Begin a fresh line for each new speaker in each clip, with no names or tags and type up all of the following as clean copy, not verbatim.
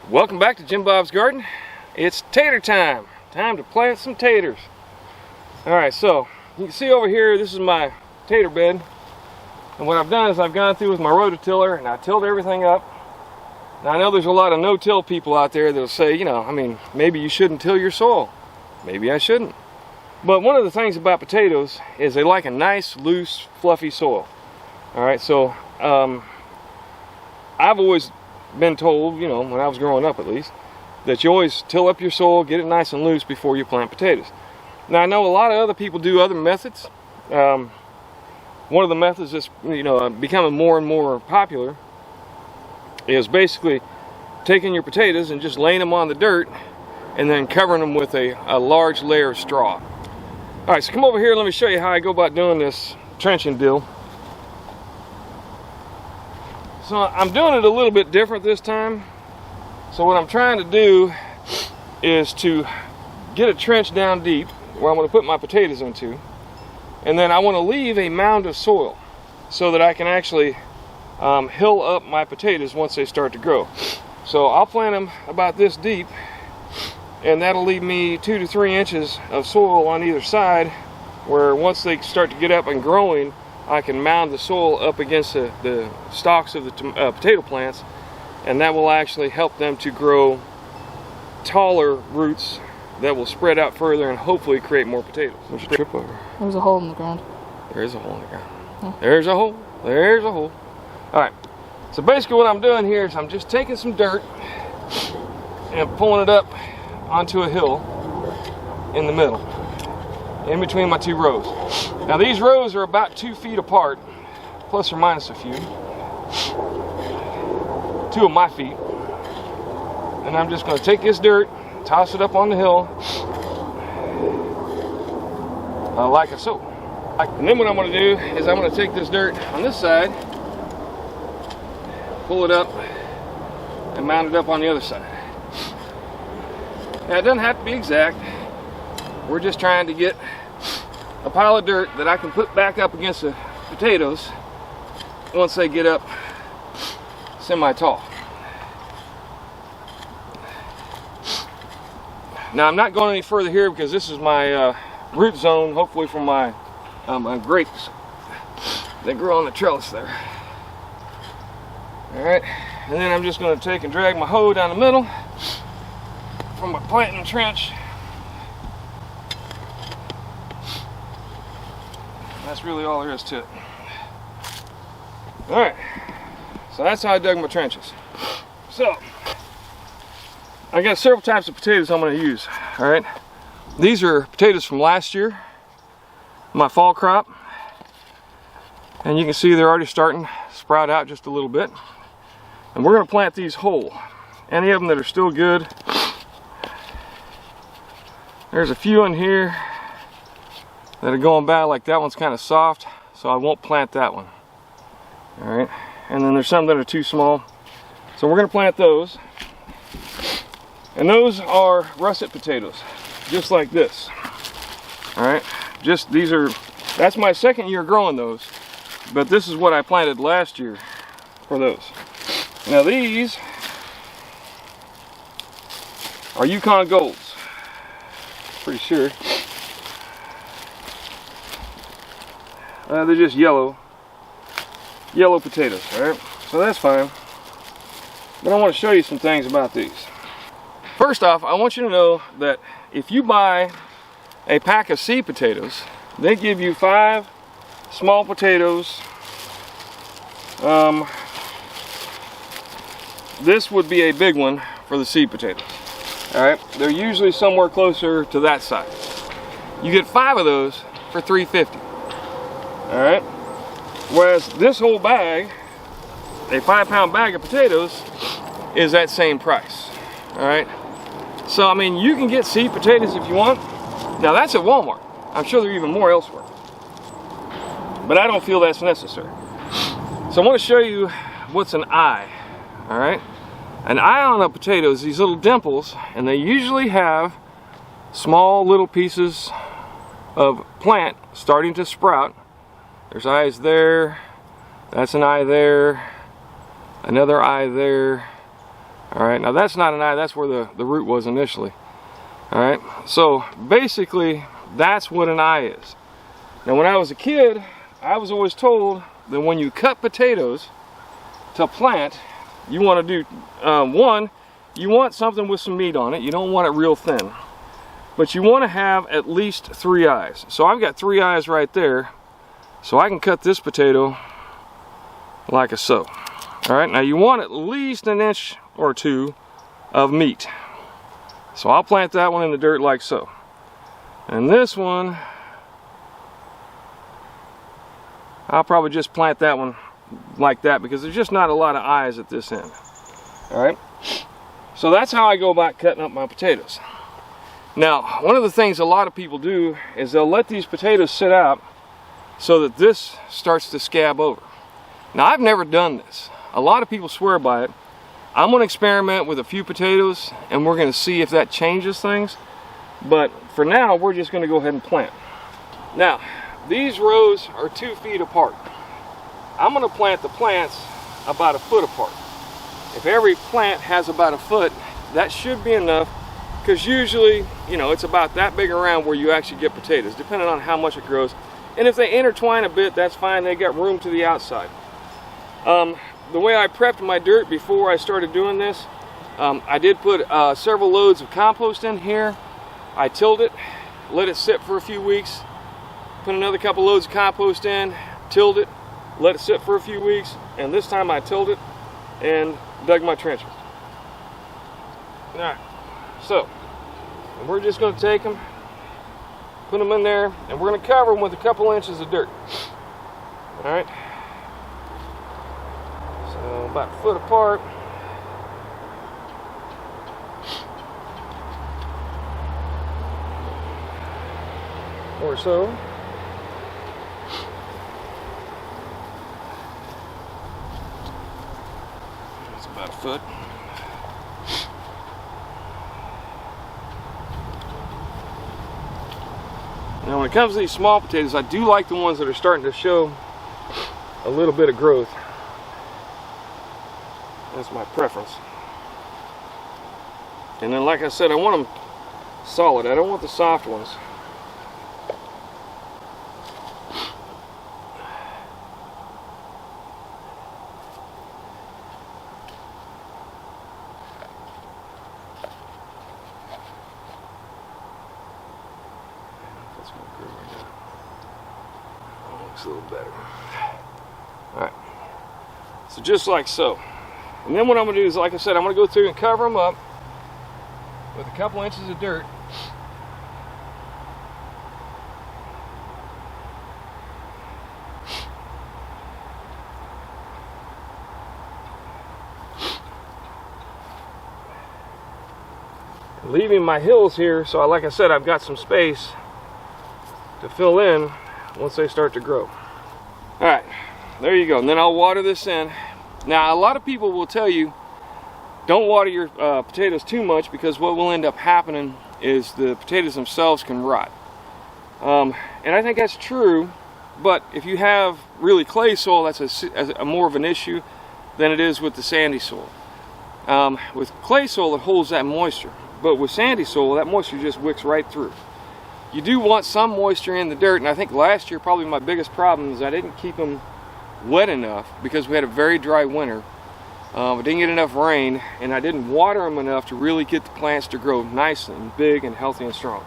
Welcome back to Jim Bob's Garden. It's tater time. Time to plant some taters. Alright, so you can see over here, this is my tater bed. And what I've done is I've gone through with my rototiller and I tilled everything up. Now I know there's a lot of no-till people out there that'll say, maybe you shouldn't till your soil. Maybe I shouldn't. But one of the things about potatoes is they like a nice, loose, fluffy soil. Alright, so I've always been told, when I was growing up at least, that you always till up your soil, get it nice and loose before you plant potatoes. Now I know a lot of other people do other methods. One of the methods that's becoming more and more popular is basically taking your potatoes and just laying them on the dirt and then covering them with a large layer of straw. Alright, so come over here and let me show you how I go about doing this trenching deal. So I'm doing it a little bit different this time. So what I'm trying to do is to get a trench down deep where I'm going to put my potatoes into, and then I want to leave a mound of soil so that I can actually hill up my potatoes once they start to grow. So I'll plant them about this deep, and that'll leave me 2 to 3 inches of soil on either side, where once they start to get up and growing, I can mound the soil up against the stalks of the potato plants, and that will actually help them to grow taller roots that will spread out further and hopefully create more potatoes. There's a trip over.
There's a hole in the ground.
There is a hole in the ground.
Yeah.
There's a hole. There's a hole. Alright, so basically what I'm doing here is I'm just taking some dirt and pulling it up onto a hill in the middle, in between my 2 rows. Now these rows are about 2 feet apart, plus or minus a few. 2 of my feet. And I'm just going to take this dirt, toss it up on the hill, like so. And then what I'm going to do is I'm going to take this dirt on this side, pull it up, and mount it up on the other side. Now it doesn't have to be exact. We're just trying to get a pile of dirt that I can put back up against the potatoes once they get up semi-tall. Now I'm not going any further here because this is my root zone, hopefully for my grapes that grow on the trellis there. Alright, and then I'm just going to take and drag my hoe down the middle from my planting trench. That's really all there is to it. Alright, so that's how I dug my trenches. So, I got several types of potatoes I'm going to use. Alright, these are potatoes from last year, my fall crop. And you can see they're already starting to sprout out just a little bit. And we're going to plant these whole. Any of them that are still good. There's a few in here that are going bad, like that one's kind of soft, so I won't plant that one. Alright, and then there's some that are too small, so we're going to plant those. And those are russet potatoes, just like this. Alright, that's my second year growing those, but this is what I planted last year for those. Now these are Yukon Golds, pretty sure. They're just yellow potatoes, alright? So that's fine. But I want to show you some things about these. First off, I want you to know that if you buy a pack of seed potatoes, they give you 5 small potatoes. This would be a big one for the seed potatoes. Alright? They're usually somewhere closer to that size. You get 5 of those for $3.50. Alright, whereas this whole bag, a 5-pound bag of potatoes, is that same price. Alright, so I mean, you can get seed potatoes if you want. Now that's at Walmart. I'm sure there are even more elsewhere, but I don't feel that's necessary. So I want to show you what's an eye. Alright, an eye on a potato is these little dimples, and they usually have small little pieces of plant starting to sprout. There's eyes there, that's an eye there, another eye there. All right, now that's not an eye, that's where the root was initially. All right, so basically that's what an eye is. Now when I was a kid, I was always told that when you cut potatoes to plant, you want to do, one, you want something with some meat on it. You don't want it real thin. But you want to have at least 3 eyes. So I've got 3 eyes right there. So I can cut this potato like a so. All right, now you want at least 1 inch or 2 of meat. So I'll plant that one in the dirt like so. And this one, I'll probably just plant that one like that because there's just not a lot of eyes at this end. All right, so that's how I go about cutting up my potatoes. Now, one of the things a lot of people do is they'll let these potatoes sit out so that this starts to scab over. Now, I've never done this. A lot of people swear by it. I'm going to experiment with a few potatoes and we're going to see if that changes things. But for now, we're just going to go ahead and plant. Now, these rows are 2 feet apart. I'm going to plant the plants about 1 foot apart. If every plant has about 1 foot, that should be enough, because usually, you know, it's about that big around where you actually get potatoes, depending on how much it grows. And if they intertwine a bit, that's fine. They got room to the outside. The way I prepped my dirt before I started doing this, I did put several loads of compost in here. I tilled it, let it sit for a few weeks, put another couple loads of compost in, tilled it, let it sit for a few weeks, and this time I tilled it and dug my trenches. All right, so we're just going to take them, put them in there, and we're going to cover them with a couple inches of dirt. All right, so about 1 foot apart. Or so. It's about 1 foot. Now when it comes to these small potatoes, I do like the ones that are starting to show a little bit of growth. That's my preference. And then, like I said, I want them solid. I don't want the soft ones. Looks a little better. Alright, so just like so. And then what I'm going to do is, like I said, I'm going to go through and cover them up with a couple inches of dirt. Leaving my hills here, so like I said, I've got some space to fill in once they start to grow. Alright, there you go. And then I'll water this in. Now, a lot of people will tell you, don't water your potatoes too much, because what will end up happening is the potatoes themselves can rot. And I think that's true, but if you have really clay soil, that's a more of an issue than it is with the sandy soil. With clay soil, it holds that moisture, but with sandy soil, that moisture just wicks right through. You do want some moisture in the dirt, and I think last year probably my biggest problem is I didn't keep them wet enough because we had a very dry winter. I didn't get enough rain, and I didn't water them enough to really get the plants to grow nice and big and healthy and strong.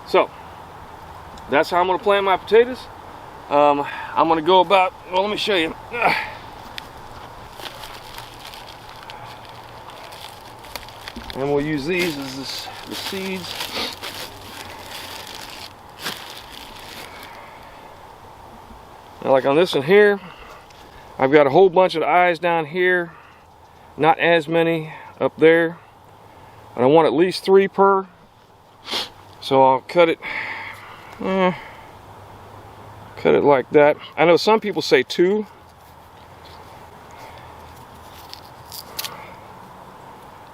So that's how I'm going to plant my potatoes. I'm going to go about, well, let me show you. And we'll use these as the seeds. Now, like on this one here, I've got a whole bunch of eyes down here, not as many up there, and I want at least 3 per. So I'll cut it like that. I know some people say 2.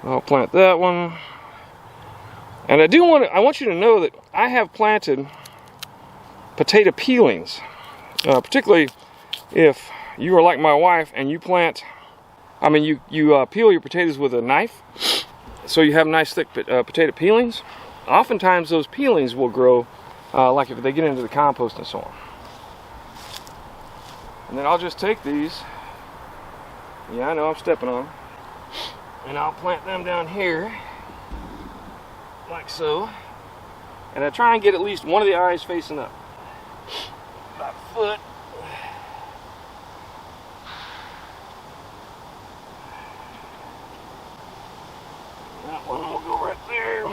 I'll plant that one. And I want you to know that I have planted potato peelings. Particularly if you are like my wife and you plant I mean, you peel your potatoes with a knife, so you have nice thick potato peelings. Oftentimes those peelings will grow like if they get into the compost and so on. And then I'll just take these, yeah, I know I'm stepping on them, and I'll plant them down here like so, and I try and get at least one of the eyes facing up, about a foot. That one will go right there.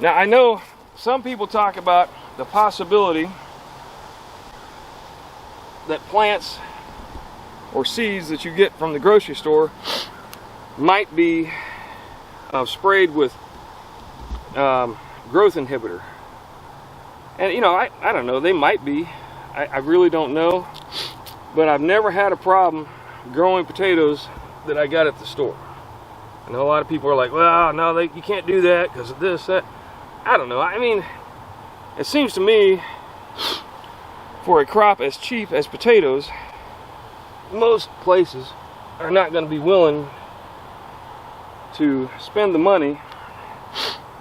Now I know some people talk about the possibility that plants or seeds that you get from the grocery store might be sprayed with growth inhibitor. And you know, I don't know, they might be. I really don't know. But I've never had a problem growing potatoes that I got at the store. I know a lot of people are like, well, no, you can't do that because of this, that. I don't know. I mean, it seems to me for a crop as cheap as potatoes, most places are not going to be willing to spend the money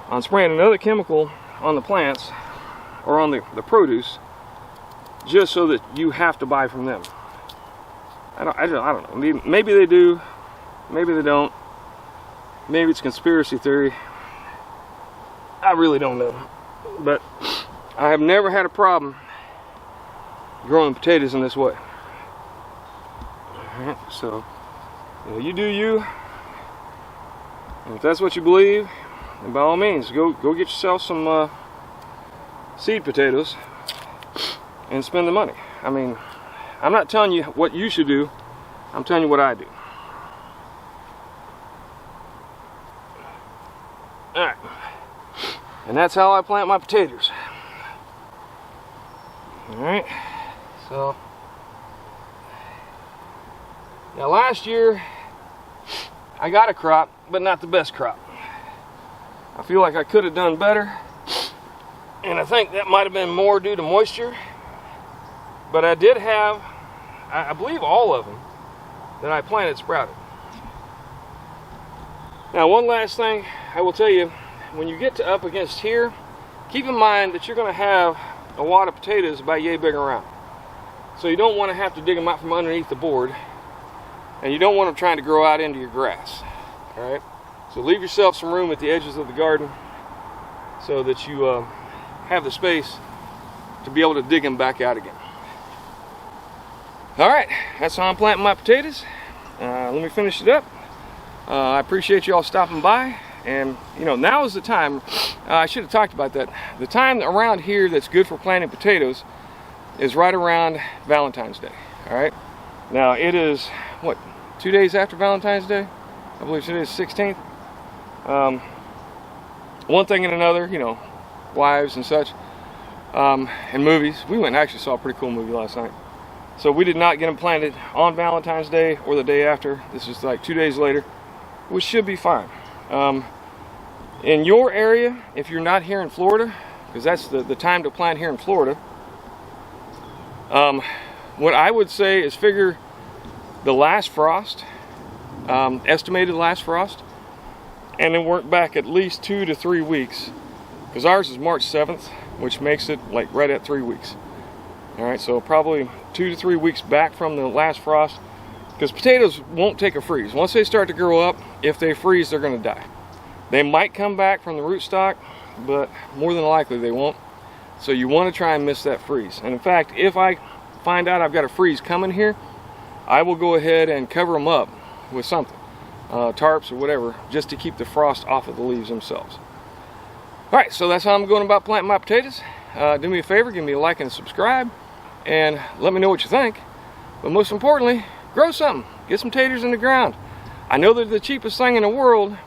on spraying another chemical on the plants or on the produce just so that you have to buy from them. I don't know. Maybe they do, maybe they don't. Maybe it's conspiracy theory. I really don't know. But I have never had a problem growing potatoes in this way. Alright, so you do you. And if that's what you believe, then by all means, go get yourself some seed potatoes and spend the money. I mean, I'm not telling you what you should do. I'm telling you what I do. Alright. And that's how I plant my potatoes. Alright. So now last year I got a crop, but not the best crop. I feel like I could have done better. And I think that might have been more due to moisture. But I did have, I believe all of them that I planted sprouted. Now one last thing I will tell you, when you get to up against here, keep in mind that you're going to have a wad of potatoes about yay big around. So you don't want to have to dig them out from underneath the board, and you don't want them trying to grow out into your grass. Alright? So leave yourself some room at the edges of the garden so that you have the space to be able to dig them back out again. Alright, that's how I'm planting my potatoes. Let me finish it up. I appreciate you all stopping by. And you know, now is the time, I should have talked about that. The time around here that's good for planting potatoes is right around Valentine's Day. Alright? Now it is, what, 2 days after Valentine's Day? I believe today is 16th. One thing and another, you know, wives and such, and movies. We went and actually saw a pretty cool movie last night. So we did not get them planted on Valentine's Day or the day after. This is like 2 days later, which should be fine. In your area, if you're not here in Florida, because that's the time to plant here in Florida, what I would say is figure the last frost, estimated last frost, and then work back at least 2 to 3 weeks, because ours is March 7th, which makes it like right at 3 weeks. Alright, so probably 2 to 3 weeks back from the last frost, because potatoes won't take a freeze. Once they start to grow up, if they freeze, they're going to die. They might come back from the rootstock, but more than likely they won't. So you want to try and miss that freeze. And in fact, if I find out I've got a freeze coming here, I will go ahead and cover them up with something, tarps or whatever, just to keep the frost off of the leaves themselves. Alright, so that's how I'm going about planting my potatoes. Do me a favor, give me a like and subscribe, and let me know what you think. But most importantly, grow something. Get some taters in the ground. I know they're the cheapest thing in the world,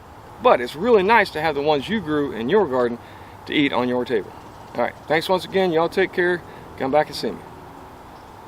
but it's really nice to have the ones you grew in your garden to eat on your table. Alright, thanks once again. Y'all take care. Come back and see me.